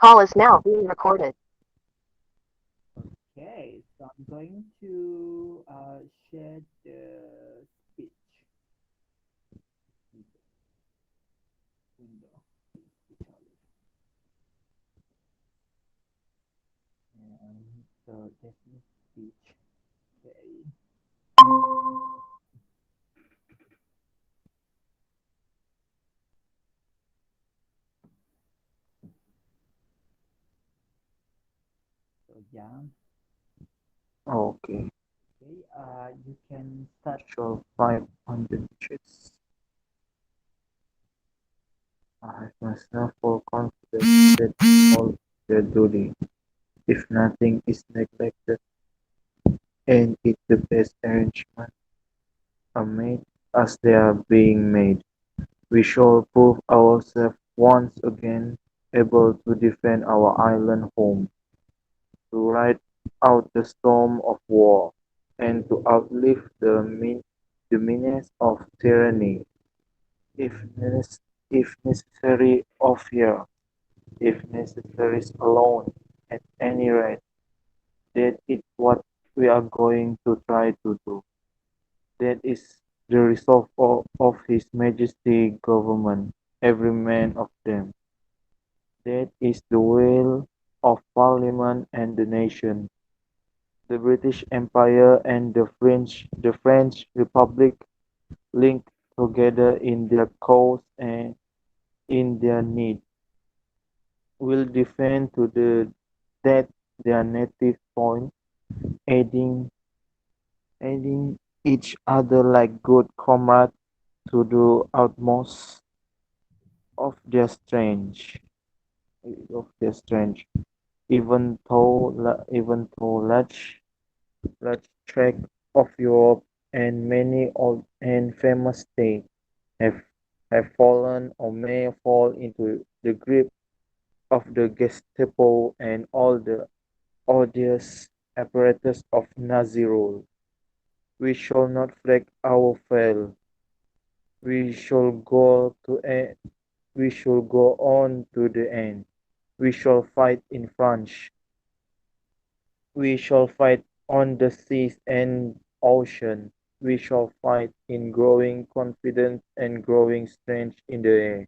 Call is now being recorded. Okay, so I'm going to share the speech window. And so this is speech. Okay. So yeah. Okay. Okay. You can start. Show 500 chits. I have myself full confidence that all their duty, if nothing is neglected, and it the best arrangement are made as they are being made. We shall prove ourselves once again able to defend our island home, to ride out the storm of war, and to outlive the menace of tyranny, if, if necessary of fear, if necessary alone, at any rate. That is what we are going to try to do. That is the resolve of His Majesty government, every man of them. That is the will of Parliament and the nation. The British Empire and the French Republic linked together in their cause and in their need, will defend to the death their native point, aiding aiding each other like good comrades to the utmost of their strength, of their strength, even though large tract of Europe and many old and famous states have have fallen or may fall into the grip of the Gestapo and all the odious apparatus of Nazi rule. We shall not flag our fall. We shall go to e- we shall go on to the end. We shall fight in France. We shall fight on the seas and ocean. We shall fight in growing confidence and growing strength in the air.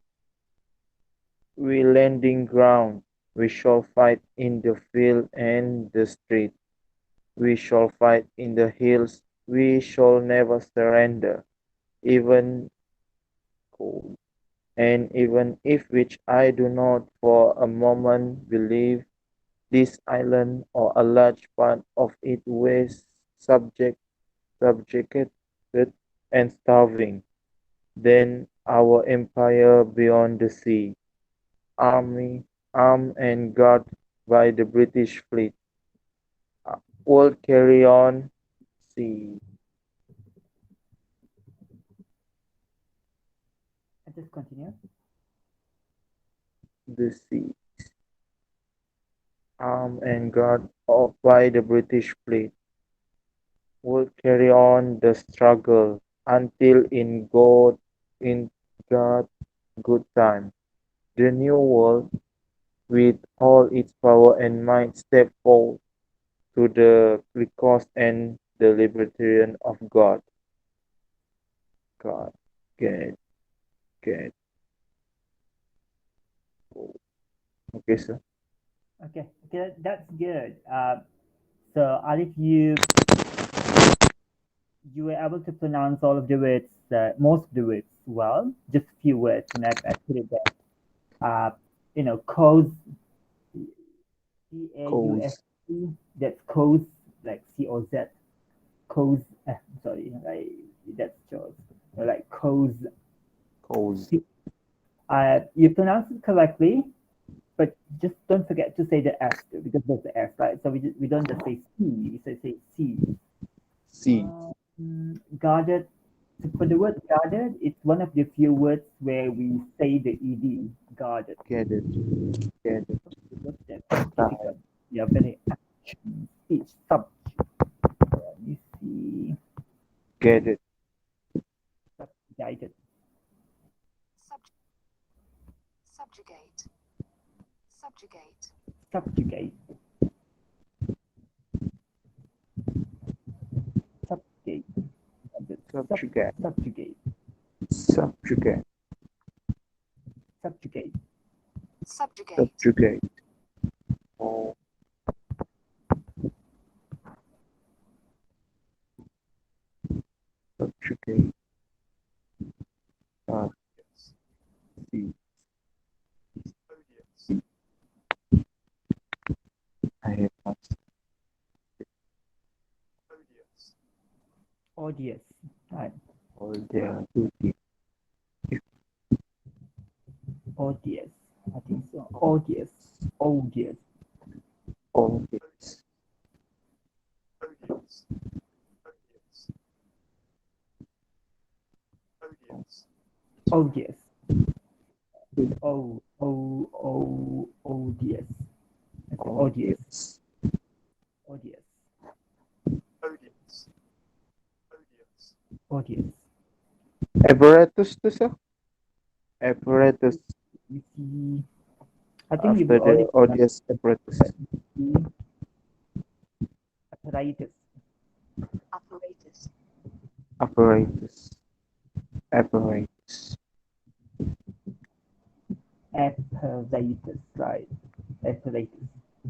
We landing ground. We shall fight in the field and the street. We shall fight in the hills. We shall never surrender, even and even if which I do not for a moment believe this island or a large part of it was subjected and starving, then our empire beyond the sea, army, armed and guarded by the British fleet, would carry on sea, Just continue. the sea, armed and guarded by the British fleet, would carry on the struggle until in God's good time, the New World, with all its power and might, stepped forward to the cause and the libertarian of God. God, get, get. Okay, sir. Okay. Okay. That's good. So Alif, you were able to pronounce all of the words, most of the words well. Just a few words, and I put it there. Uh, cause, Cause, CAUSE. That's cause, like COZ. Cause. Sorry, that's yours. Like cause. cause. You pronounced it correctly, but just don't forget to say the S too, because there's the S, right? So we don't just say C, we say C. See, Guarded. So for the word guarded, it's one of the few words where we say the ed, guarded. get it, get it. Because they're quite Style, difficult. They are very action, speech, subject. Let me see. get it. Subjugated. Subjugate. subjugate, subjugate, subjugate, Subjugate. subjugate, Subjugate. subjugate, subjugate, Subjugate. Oh, subjugate. Uh, see, I have not odious, right, all their duty. If odious, I think so, odious, odious, all this odious, with odious, okay, all odious, this odious, odious. apparatus to sir? Apparatus You see, I think you've after already the odious apparatus. see apparatus, apparatus, Apparatus. Apparatus. apparatus, right? Apparatus,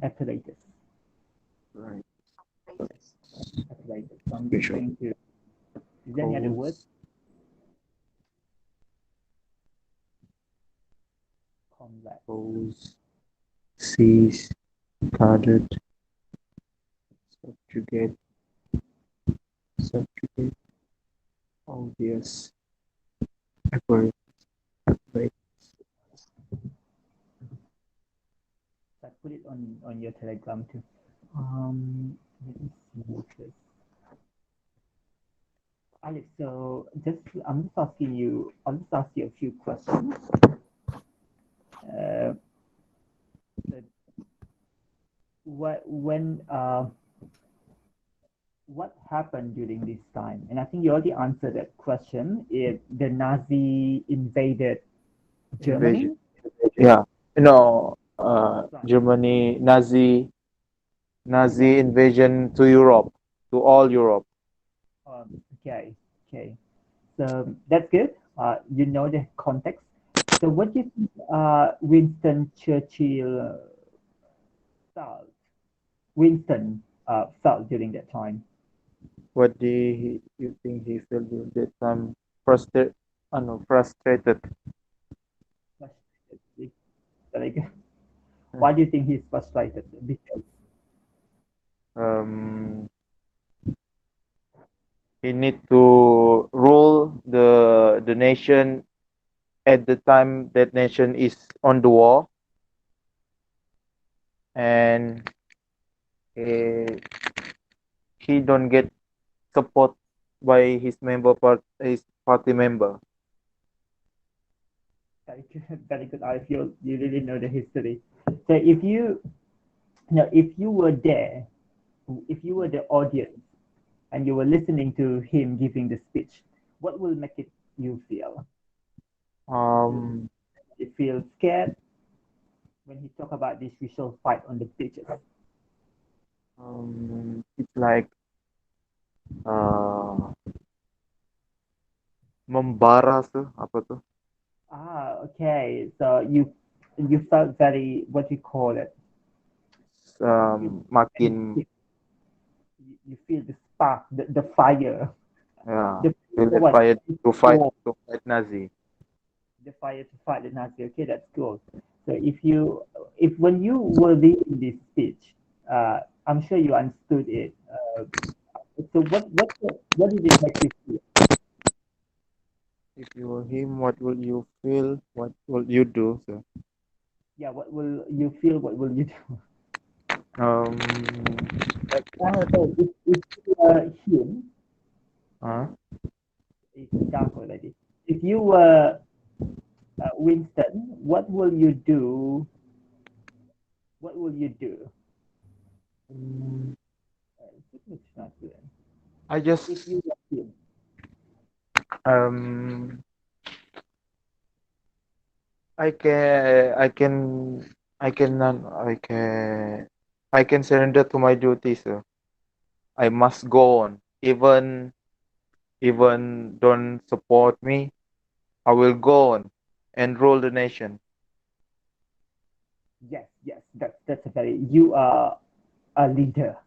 apparatus, Right. apparatus, apparatus. So I'm just Visual. going to. Is there any other word? Pose. Combat, Pose. Seize. Guarded. Subjugate. Subjugate. Odious. Apparatus. Apparatus. so I put it on your Telegram too. Let me see this. Alex, so I'm just asking you. I'll just ask you a few questions. Uh, so what happened during this time? And I think you already answered that question. If the Nazi invaded Invasion. Germany, Yeah. right? Germany, Nazi Yeah. invasion to Europe, to all Europe. Okay. Okay. So that's good. You know the context. So what do you think Winston Churchill felt? Winston felt during that time? What do you think he felt during that time? Frustrated. No, frustrated. Frustrated. Like, why do you think he's frustrated? Because Um, he need to rule the nation at the time that nation is on the war, and he, he don't get support by his party member. very good, very good. I feel you really know the history. So if you were there, if you were the audience and you were listening to him giving the speech, what will make it you feel? Um, You feel scared when he talk about this we shall fight on the beaches. it's like uh, membara tuh apa tuh? Okay. So you felt very what you call it. You Makin you feel the spark, the fire, yeah, the feel what inspired oh, to fight Nazi. the fire to fight the Nazi. Okay, that's cool. So if when you were reading this speech, I'm sure you understood it. So what did it make you feel? If you were him, what will you feel? What will you do? So, Yeah, what will you feel? What will you do? um, like, So if you were him, huh? it's dark already. If you were Winston, what will you do? What will you do? Mm, It's not good. I just If you were him, um I can I cannot. I can surrender to my duties, sir. I must go on. Even don't support me, I will go on and rule the nation. Yes, yes, that's a very, you are a leader.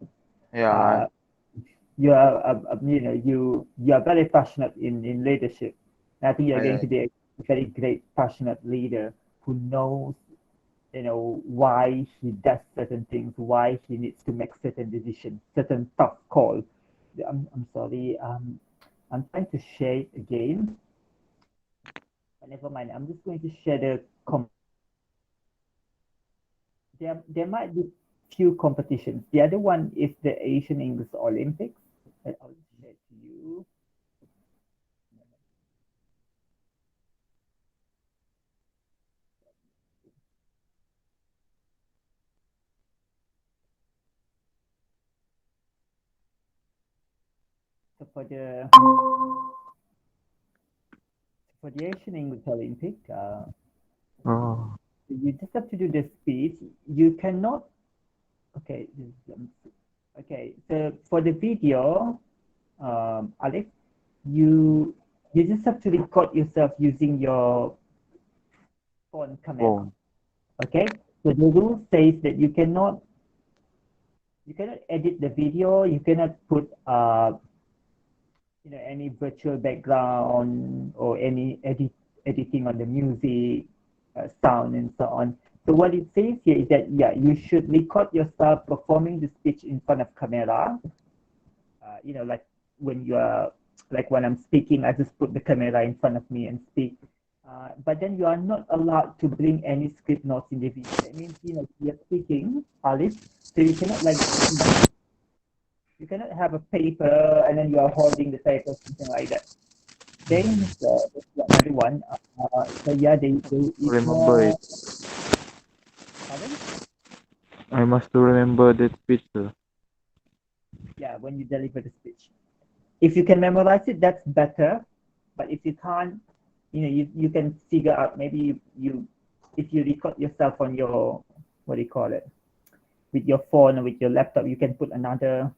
Yeah, Uh, you are, you are very passionate in leadership. And I think you're going I, to be a very great, passionate leader who knows, why he does certain things, why he needs to make certain decisions, certain tough call. I'm sorry. I'm trying to share it again. But never mind. I'm just going to share the there might be few competitions. The other one is the Asian English Olympics. I'll share to you. So for the Asian English Olympic, oh, you just have to do the speech. You cannot. Okay. Okay. So for the video, Alex, you you just have to record yourself using your phone camera. oh, Okay. So the rule says that you cannot edit the video. You cannot put any virtual background or any editing on the music, sound, and so on. So what it says here is that, yeah, you should record yourself performing the speech in front of camera. Like when you are, like when I'm speaking, I just put the camera in front of me and speak. But then you are not allowed to bring any script notes in the video. That means, you're speaking, Alice, so you cannot you cannot have a paper and then you are holding the paper, something like that. Then there's another one. So yeah, they is remember it. more. Pardon? I must to remember that speech, sir. Yeah, when you deliver the speech. If you can memorize it, that's better. But if you can't, you can figure out, maybe if you record yourself on your, what do you call it, with your phone or with your laptop, you can put another,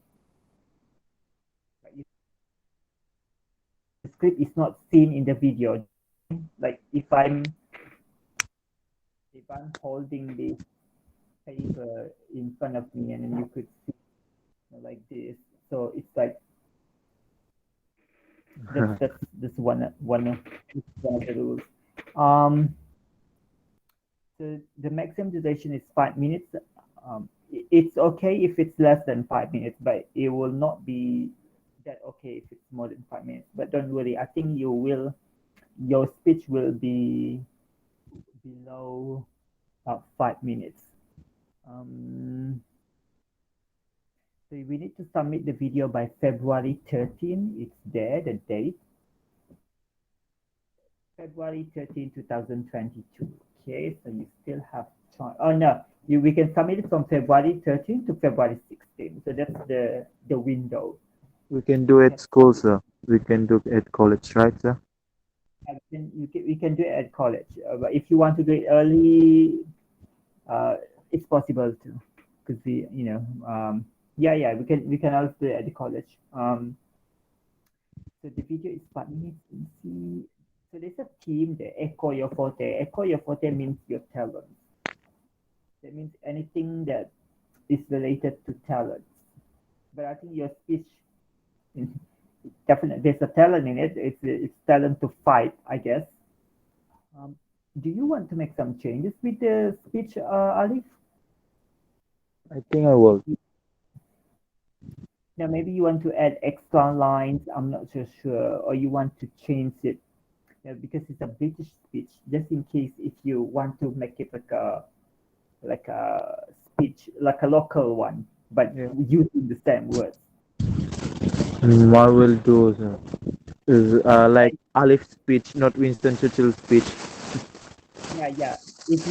like, the script is not seen in the video. Like if I'm holding this paper in front of me and then you could see, like this. So it's like that's one of the rules. Um, so the maximum duration is 5 minutes. It's okay if it's less than 5 minutes, but it will not be that okay if it's more than 5 minutes. But don't worry, I think your speech will be below 5 minutes. Um, so we need to submit the video by February 13. It's there, the date. February 13, 2022. Okay, so you still have time. Oh no, we can submit it from February 13 to February 16. So that's the window. We can do Okay. at school, sir. We can do at college, right, sir? We can do it at college, but if you want to do it early, uh, it's possible too, because yeah, we can also do it at the college. So the video is 5 minutes. You see, so there's a theme, the echo your forte. Echo your forte means your talent. That means anything that is related to talent. But I think your speech, definitely, there's a talent in it. It's talent to fight, I guess. Um, do you want to make some changes with the speech, Alif? I think I will. Now, maybe you want to add extra lines. I'm not so sure, or you want to change it, because it's a British speech. Just in case, if you want to make it like a speech, like a local one, but Yeah. using the same words. I will do, sir. Is like Yeah, Aliff's speech, not Winston Churchill's speech. yeah. If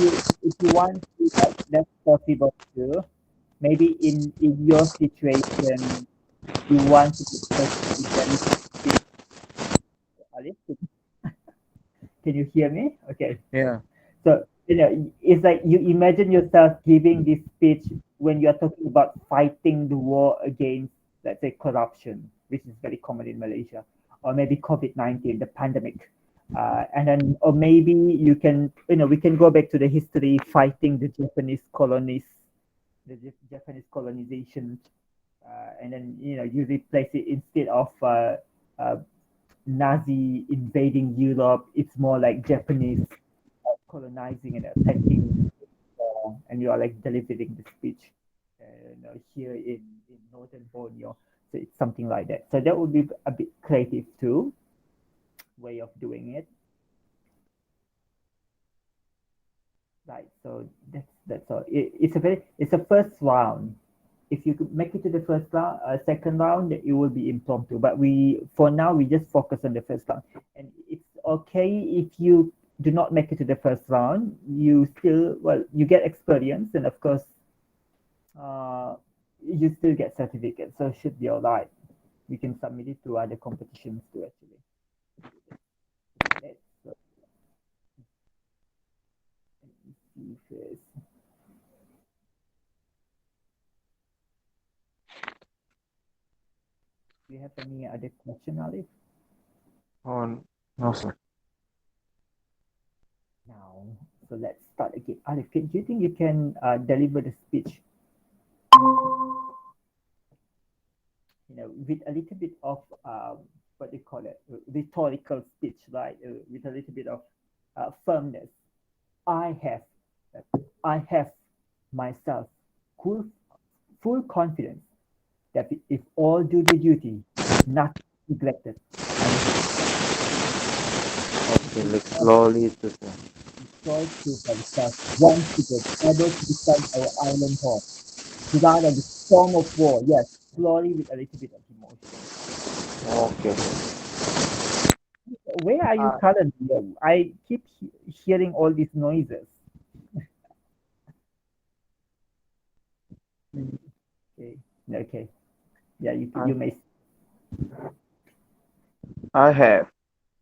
you want to, that's possible too. Maybe in your situation, you want to be specifically speak. Alice, can you hear me? Okay. Yeah. So it's like you imagine yourself giving this speech when you are talking about fighting the war against, let's say, corruption, which is very common in Malaysia, or maybe COVID-19, the pandemic. And then, or maybe you can, we can go back to the history fighting the Japanese colonies, the Japanese colonization, and then, you replace it instead of uh, Nazi invading Europe, it's more like Japanese colonizing and attacking, and you are like delivering the speech, here in northern Borneo. So it's something like that. So that would be a bit creative too, way of doing it. Right. So that's all. It's a first round. If you could make it to the first round, second round, it will be impromptu. But for now, we just focus on the first round. And it's okay if you do not make it to the first round. You still, well, you get experience, and of course, uh, you still get certificate. So it should be all right. We can submit it to other competitions too, actually. Let's see first. Do you have any other question, Alif? Oh, no, sir. Now, so let's start again. Alif, do you think you can deliver the speech, with a little bit of what do you call it, rhetorical speech, right? With a little bit of firmness. I have, I have myself full, full confidence that if all do the duty, if nothing is neglected, and if Okay, like slowly to sir. destroyed to ourselves once again, able to defend our island home, without the storm of war, yes, slowly with a little bit of emotion. Okay, sir. Where are you Uh, currently? I keep hearing all these noises. Mm, okay, okay, yeah, I, you may. I have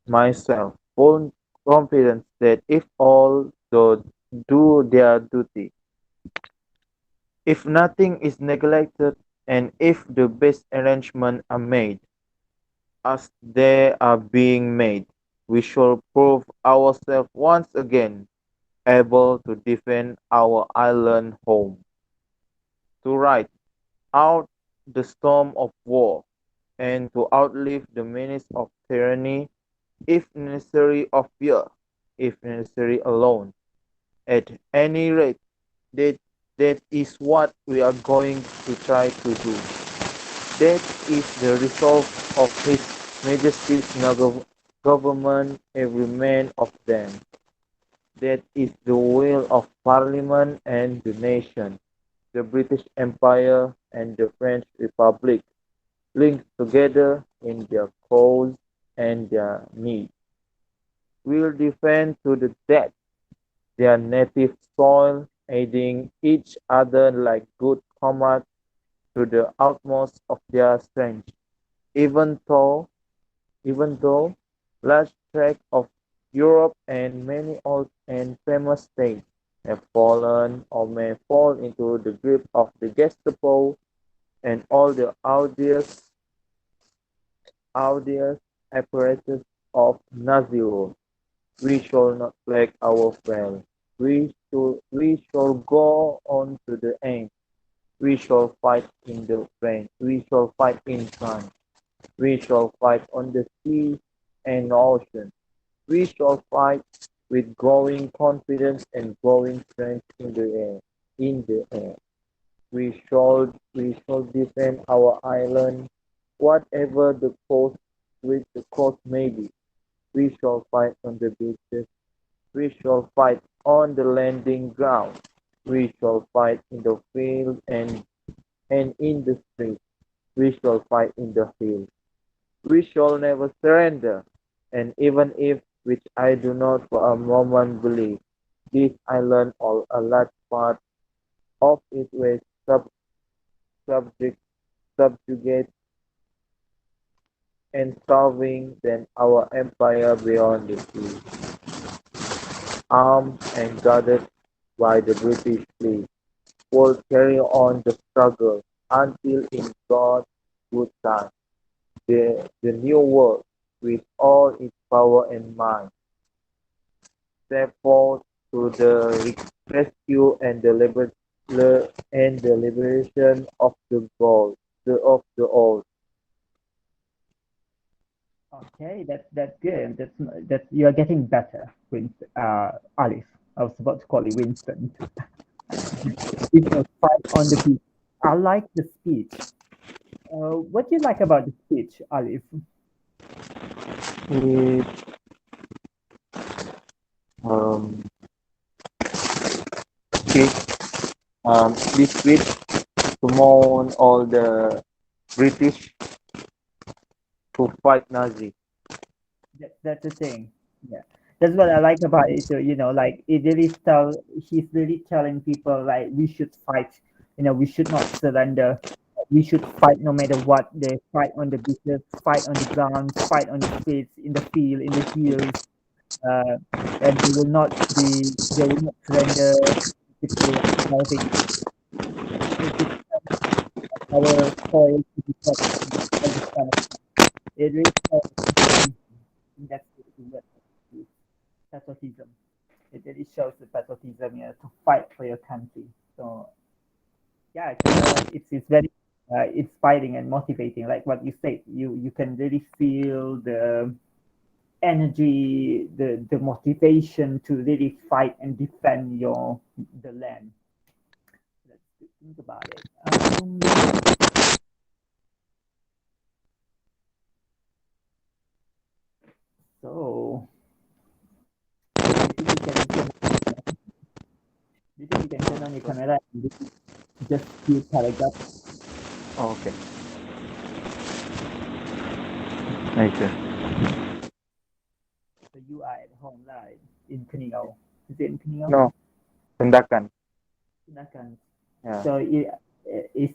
myself full confidence that if all do their duty, if nothing is neglected, and if the best arrangements are made, as they are being made, we shall prove ourselves once again able to defend our island home, to ride out the storm of war, and to outlive the menace of tyranny, if necessary of fear, if necessary alone. At any rate, that, that is what we are going to try to do. That is the resolve of His Majesty's government, every man of them. That is the will of Parliament and the nation. The British Empire and the French Republic, linked together in their cause and their need, will defend to the death their native soil, aiding each other like good comrades to the utmost of their strength, even though even though large tracts of Europe and many old and famous states have fallen or may fall into the grip of the Gestapo and all the odious apparatus of Nazi rule. We shall not flag our flag. We shall go on to the end. We shall fight in the rain. We shall fight in sun. We shall fight on the sea and ocean. We shall fight with growing confidence and growing strength in the air. In the air. We shall defend our island, whatever the cost which the cost may be. We shall fight on the beaches. We shall fight on the landing ground. We shall fight in the field and in the street. We shall fight in the field. We shall never surrender. And even if, which I do not for a moment believe, this island or a large part of it was subject, subjugate and starving, then our empire beyond the sea. armed and guarded by the British fleet, would carry on the struggle until in God's good time the New World, with all its power and might, step forth to the rescue and the liberation of the old. Okay, that's good. That's you're getting better, Alice. I was about to call you Winston. We shall fight on the beach. I like the speech. What do you like about the speech, Alice? It, um, it, this week to mourn all the British who fight Nazi. That's the thing. Yeah, that's what I like about it. Too, like it really tell he's really telling people like we should fight. We should not surrender. We should fight no matter what. They fight on the beaches, fight on the grounds, fight on the streets, in the field, in the hills, uh, and they will not surrender if they are starving. If it's our soil to be protected, all this kind of stuff. It really shows patriotism. That's the word. Patriotism. It really shows the patriotism, to fight for your country. So yeah, it's very inspiring and motivating. Like what you said, you can really feel the energy, the motivation to really fight and defend the land. Let's think about it. So do you think you can turn do you think you can turn on your camera and read just few paragraphs? Okay. Okay. So you are at home, right? In Kuningau. Is it in Kuningau? No, tindakan. Sedakan. Yeah. So is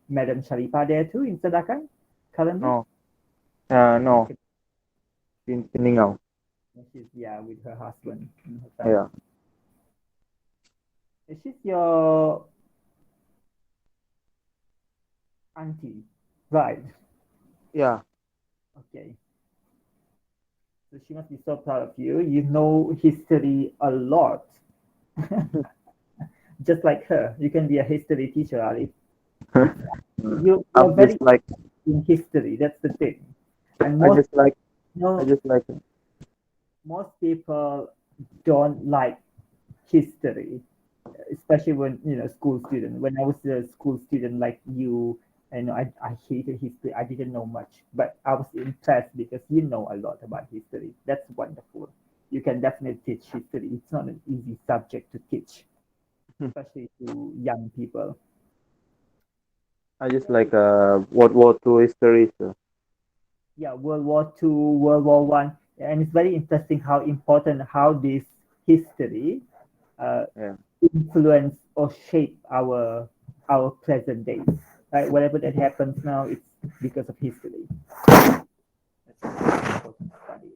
Madam Sharifa there too in Sedakan currently? No. No. Okay. Tiningau. She's with her husband and her Yeah. family. Is she your auntie? Right. Yeah. Okay. So she must be so proud of you. You know history a lot. Just like her. You can be a history teacher, Ali. It's you're I'm very just like in history. That's the thing. And I just like I no just like most people don't like history, especially when school student. When I was a school student like you, I hated history. I didn't know much, but I was impressed because you know a lot about history. That's wonderful. You can definitely teach history. It's not an easy subject to teach, especially to young people. I just like World War Two history. So Yeah, World War Two, World War One, and it's very interesting how important how this history uh, yeah. influence or shape our present days. Right, whatever that happens now, it's because of history. That's why it's very important to study.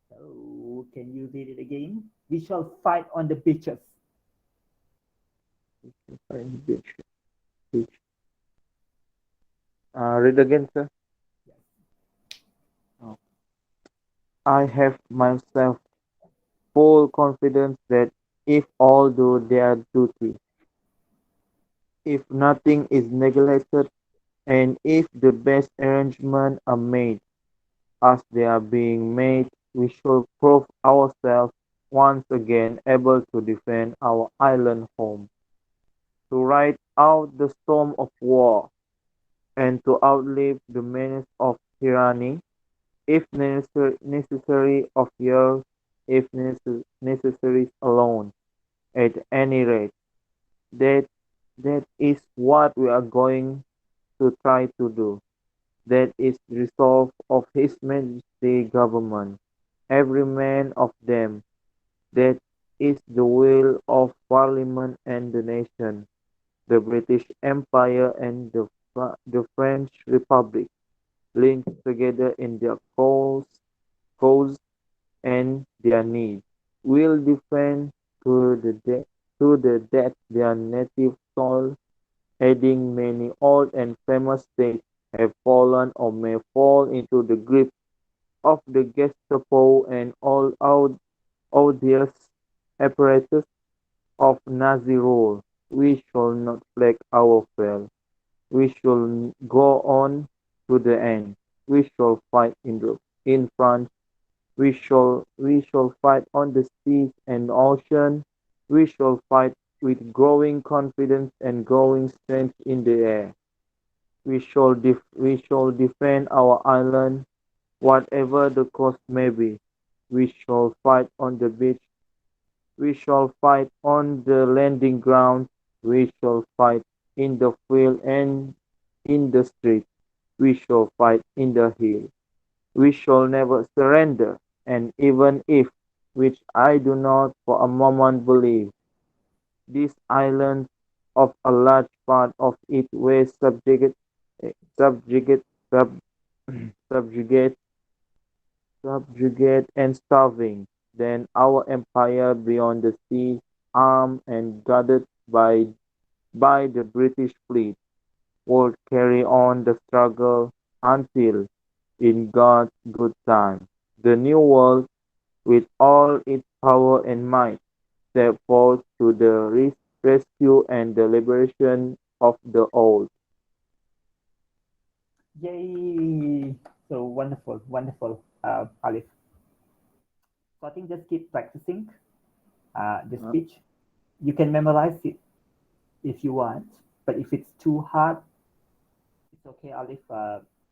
So, can you read it again? We shall fight on the beaches. Fine, beach. Read again, sir. Yes. Oh. I have myself full confidence that if all do their duty, if nothing is neglected, and if the best arrangements are made, as they are being made, we shall prove ourselves once again able to defend our island home, to ride out the storm of war, and to outlive the menace of tyranny, if necessary of years, if necessary alone. At any rate, that that is what we are going to try to do. That is the resolve of His Majesty government, every man of them. That is the will of Parliament and the nation, the British Empire and the French Republic, linked together in their cause and their need. will defend to the de- to the death their native soil, adding many old and famous states have fallen or may fall into the grip of the Gestapo and all odious apparatus of Nazi rule. We shall not flag our fall. We shall go on to the end. We shall fight in France. We shall fight on the seas and ocean. We shall fight with growing confidence and growing strength in the air. We shall defend our island, whatever the cost may be. We shall fight on the beach. We shall fight on the landing ground. We shall fight in the field and in the street. We shall fight in the hill. We shall never surrender, and even if, which I do not for a moment believe, this island of a large part of it were subjugate, sub, subjugate, subjugate and starving, then our empire beyond the sea, armed and guarded by the British fleet, would carry on the struggle until, in God's good time, the New World, with all its power and might, stepped forth to the rescue and the liberation of the Old. Yay! So wonderful, wonderful, Alif. So I think just keep practicing the Uh, speech. You can memorize it if you want, but if it's too hard, it's okay, Alif.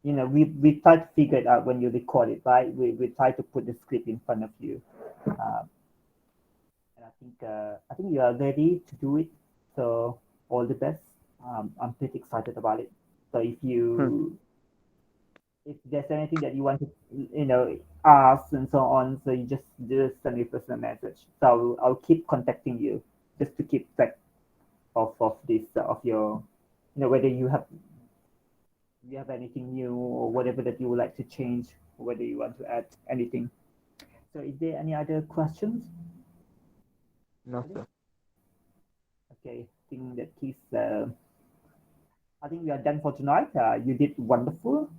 We try to figure it out when you record it, right? We try to put the script in front of you, uh, and I think you are ready to do it. So all the best. I'm pretty excited about it. So if there's anything that you want to ask and so on, so you just send me a personal message. So I'll keep contacting you just to keep track of this of your whether you have anything new or whatever that you would like to change, or whether you want to add anything. So is there any other questions? no, sir. Okay, I think we are done for tonight. You did wonderful.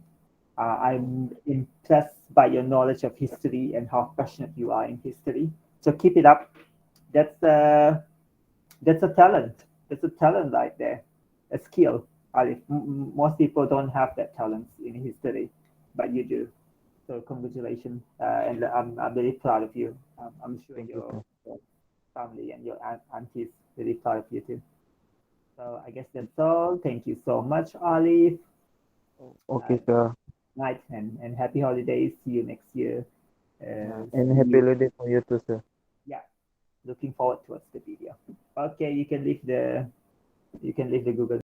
I'm impressed by your knowledge of history and how passionate you are in history. So keep it up. That's uh, that's a talent. That's a talent right there, a skill. Alif. Most people don't have that talent in history, but you do. So congratulations, and I'm very proud of you. I'm sure Thank you, sir. your family and your aunties very proud of you too. So I guess that's all. Thank you so much, Alif. Okay, Uh, sir. Night and happy holidays. See you next year. And See happy you. holiday for you too, sir. Yeah, looking forward towards the video. Okay, you can leave the Google